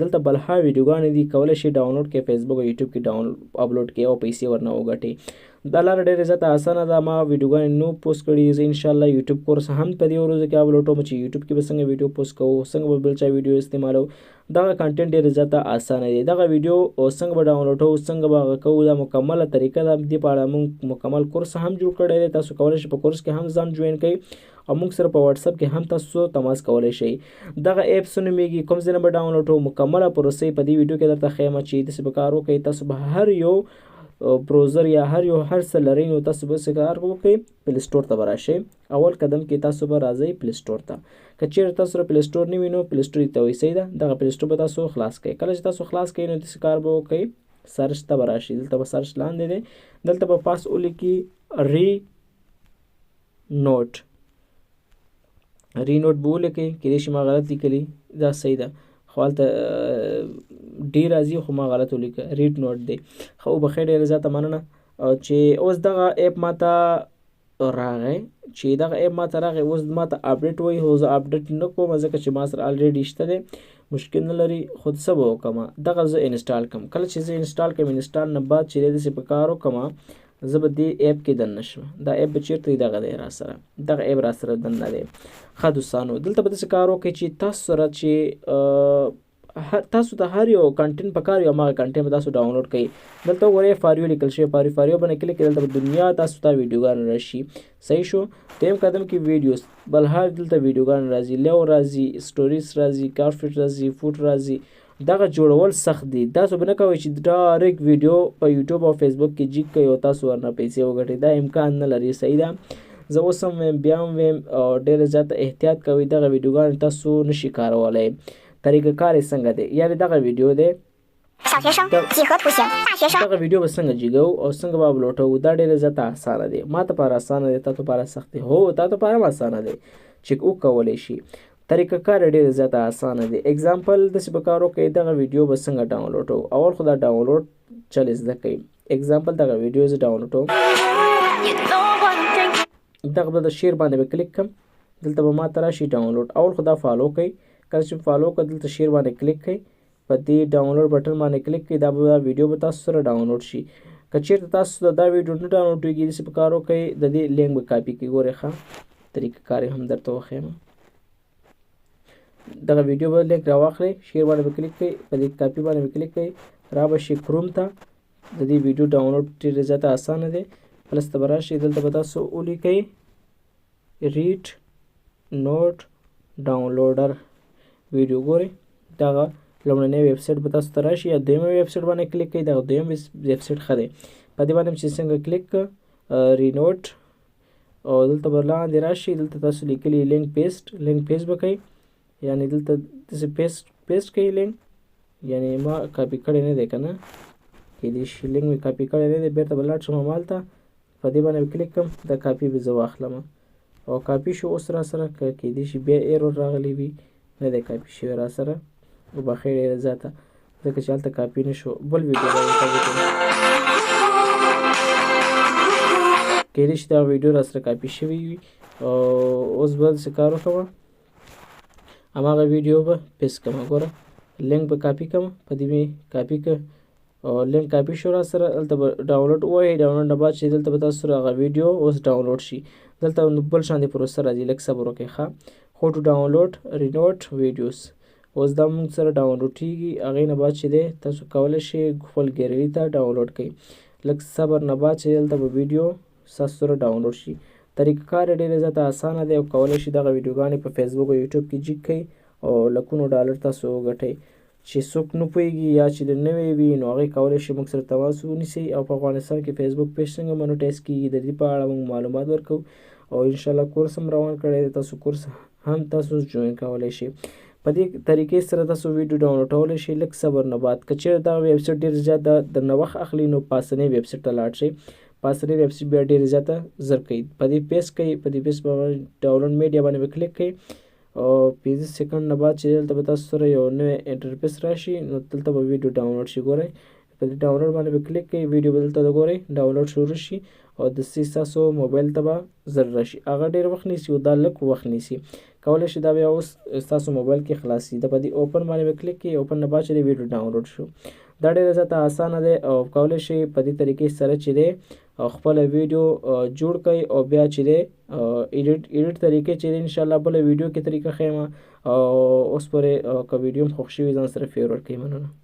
دلته بلها ویډیوګانې دي کولای شي ډاونلوډ کړئ فیسبوک او یوټیوب کې اپلوډ کړئ او پیسې ورنه وګټئ. دا لاره ډېره زیاته اسانه ده. ما ویډیوګانې نو پوسټ کړي. زه انشاءالله یوټیوب کورس هم په دې ورځو کې اپلوډوم چې یوټیوب کې به څنګه ویډیو پوسټ کوو، څنګه به بل چا ویډیو استعمالوو. دغه کنټینټ ډېر زیاته اسانه دی. دغه ویډیو څنګه به ډاونلوډوو، څنګه به هغه کوو، دا مکمله طریقه ده. دې په اړه موږ مکمل کورس هم جوړ کړی دی. تاسو کولی شئ په کورس کې هم ځان جوین کړئ او موږ سره په واتساپ کې هم تاسو تماس کولی شئ. دغه ایپس نومیږي، کوم ځای نه به ډاونلوډوو، مکمله پروسه په دې ویډیو کې درته ښیم چې داسې به کار وکړئ. تاسو به هر یو بروزر یا هر څه لرئ نو تاسو به څه کار وکړئ، پلی سټور ته به راشئ. اول قدم کې تاسو به راځئ پلی سټور ته. که چیرې تاسو سره پلی سټور نه وي نو پلی سټور ته وایي صحیح ده. دغه پلی سټور به تاسو خلاص کړئ. کله چې تاسو خلاص کړئ نو داسې کار به وکړئ، سرچ ته به راشئ. دلته به سرچ لاندې دی، دلته به پاس ولیکي ری نوټ به ولیکئ. کېدای شي ما غلط لیکلي، دا صحیح ده، خو هلته ډي راځي خو ما غلط ولیکه، ریډ نوټ دی. ښه وبښئ، ډېره زیاته مننه چې اوس دغه اپ ماته راغی. چې دغه اپ ماته راغی اوس ماته اپډیټ وایي. خو زه اپډیټ نه کوم ځکه چې ما سره الریډي شته دی، مشکل نه لري. خو څه به وکړم، دغه زه انسټال کړم. کله چې زه انسټال کړم، انسټال نه بعد چې دی داسې په کار وکړم، زه به دې اپ کې دننه شم. دا اپ به چېرته دی؟ دغه دی راسره، دغه اپ راسره دننه دی. ښه دوستانو، دلته به داسې کار وکړئ چې تاسو سره چې تاسو ته هر یو کنټینټ پکار وي، هماغه کنټینټ به تاسو ډاونلوډ کړئ. دلته وګورئ فاریو لیکل شوی، فاریو باندې کلیک کړئ. دلته به دنیا تاسو ته ویډیوګانې راشي. صحیح شو. دویم قدم کې ویډیوز، بلها دلته ویډیوګانې راځي، لیو راځي، سټوریز راځي، کارفټ راځي، فوټ راځي. دغه جوړول سخت دي. تاسو به نه کوئ چې ډایرکټ ویډیو په یوټیوب او فیسبوک کې جیک کړئ او تاسو ورنه پیسې وګټئ. دا امکان نه لري. صحیح ده. زه اوس هم ویم، بیا هم ویم، ډېره زیاته احتیاط کوئ. دغه ویډیوګانې تاسو نشئ کارولی. طریقه کار یې څنګه دی؟ یعنې دغه ویډیو دی، دغه ویډیو به څنګه جیږو او څنګه به اپلوډوو، دا ډېره زیاته اسانه دی. ما ته پاره اسانه دی، تا ته پاره سخت دی. هو، تا ته پاره هم اسانه دی چې وکولی شي. طریقه کار یې ډېره زیاته اسانه دی. اګزامپل داسې به کار وکړئ، دغه ویډیو به څنګه ډاونلوډوو. اول خو دا ډاونلوډ چل زده کړئ. اګزامپل دغه ویډیو زه ډاونلوډوم. دغه به د شیر باندې به کلیک کړم. دلته به ما ته راشي ډاونلوډ. اول خو دا فالو کړئ. کله چې فالو کړئ دلته شیر باندې کلیک کړئ، په دې ډاونلوډ بټن باندې کلیک کړئ. دا ویډیو به تاسو سره ډاونلوډ شي. که چېرته تاسو دا ویډیو نه ډاونلوډېږي، داسې په کار وکړئ، د دې لینک به کاپي کړئ. ګورئ ښه طریقه کار یې هم درته وښیم. دغه ویډیو به لینک راواخلئ، شیر باندې به کلیک کړئ، په دې کاپي باندې به کلیک کړئ، را به شي کروم ته. د دې ویډیو ډاونلوډ ډېر زیاته اسانه دی. پلس ته به راشئ، دلته به تاسو ولیکئ ریډ نوټ ډاونلوډر ویډیو. ګورئ دغه لومړنی ویب سایټ به تاسو ته راشي یا دویمه ویب سایټ باندې کلیک کړئ. دغه دویم ویب سایټ ښه دی. په دې باندې چې څنګه کلیک کړه رینوټ، او دلته به لاندې راشي، دلته تاسو لیکلي لینک پیسټ به کوئ. یعنې دلته داسې پیسټ کوئ لینک، یعنې ما کاپي کړی نه دی که نه، کېدای شي لینک مې کاپي کړی نه دی. بېرته به لاړ شم همالته، په دې باندې به کلیک کړم، دا کاپي به زه واخلم او کاپي شو. اوس را سره که کېدای شي بیا ایرور راغلی وي، نه دی کاپي شوی را سره. وبښئ ډېره زیاته، ځکه چې هلته کاپي نه شو. بل ویډیو به کېدای شي دا ویډیو را سره کاپي شوی وي. اوس به داسې کار وکړم، هماغه ویډیو به پیسټ کړم. ګوره لینک به کاپي کړم، په دې مې کاپي کړ او لینک کاپي شو را سره. دلته به ډاونلوډ ووایئ. ډاونلوډ نه بعد چې دلته به تاسو سره هغه ویډیو اوس ډاونلوډ شي. دلته بل شانې پروسه راځي، لږ صبر وکړئ. ښه، خو ټو ډاونلوډ رینوټ ویډیوز اوس دا موږ سره ډاونلوډ کېږي. هغې نه بعد چې دی تاسو کولی شئ خپل ګیلري ته ډاونلوډ کړئ. لږ صبر نه بعد چې دلته به ویډیو ستاسو سره ډاونلوډ شي. طریقه کار یې ډېره زیاته اسانه دی او کولی شئ دغه ویډیوګانې په فیسبوک او یوټیوب کې جیک کړئ او لکونو ډالر تاسو وګټئ. چې څوک نه پوهېږي یا چې د نوی وي نو هغې کولی شي موږ سره تماس ونیسئ. او په افغانستان کې فیسبوک پیج څنګه مونیټایز کېږي، د دې په اړه موږ معلومات ورکوو. او انشاءالله کورس هم روان کړی دی، تاسو کورس هم تاسو جوین کولی شئ. په دې طریقې سره تاسو ویډیو ډاونلوډولی شئ لږ صبر نه بعد. که چېرې دا ویب سایټ ډېر زیات درنه وخت اخلي نو پاسنۍ ویب سایټ ته لاړ شئ. پاسنۍ ویب سایټ بیا ډېره زیاته زر کوي. په دې پیسټ کوئ، په دې پیسټ باندې ډاونلوډ میډیا باندې به کلیک کوئ او 15 سیکنډ نه بعد چې دلته به تاسو سره یو نوی انټرفیس راشي نو دلته به ویډیو ډاونلوډ شي. ګورئ په دې ډاونلوډ باندې به کلیک کوئ، ویډیو به دلته ګورئ ډاونلوډ شروع شي او دسې ستاسو موبایل ته به زر راشي. هغه ډېر وخت نیسي او دا لږ وخت نیسي. کولای شي دا بیا اوس ستاسو موبایل کې خلاصي د په دې اوپن باندې به کلیک کړئ. اوپن نه بعد چې ویډیو ډاونلوډ شو دا ډېره زیاته اسانه دی او کولای شي په دې طریقې سره چې دی خپل ویډیو جوړ کړئ او بیا چې دی ایډیټ طریقې چې دی انشاءالله بل ویډیو کې طریقه ښیم او اوس پورې که ویډیو هم خوښ شوي ځان سره فیور ورکړئ. مننه.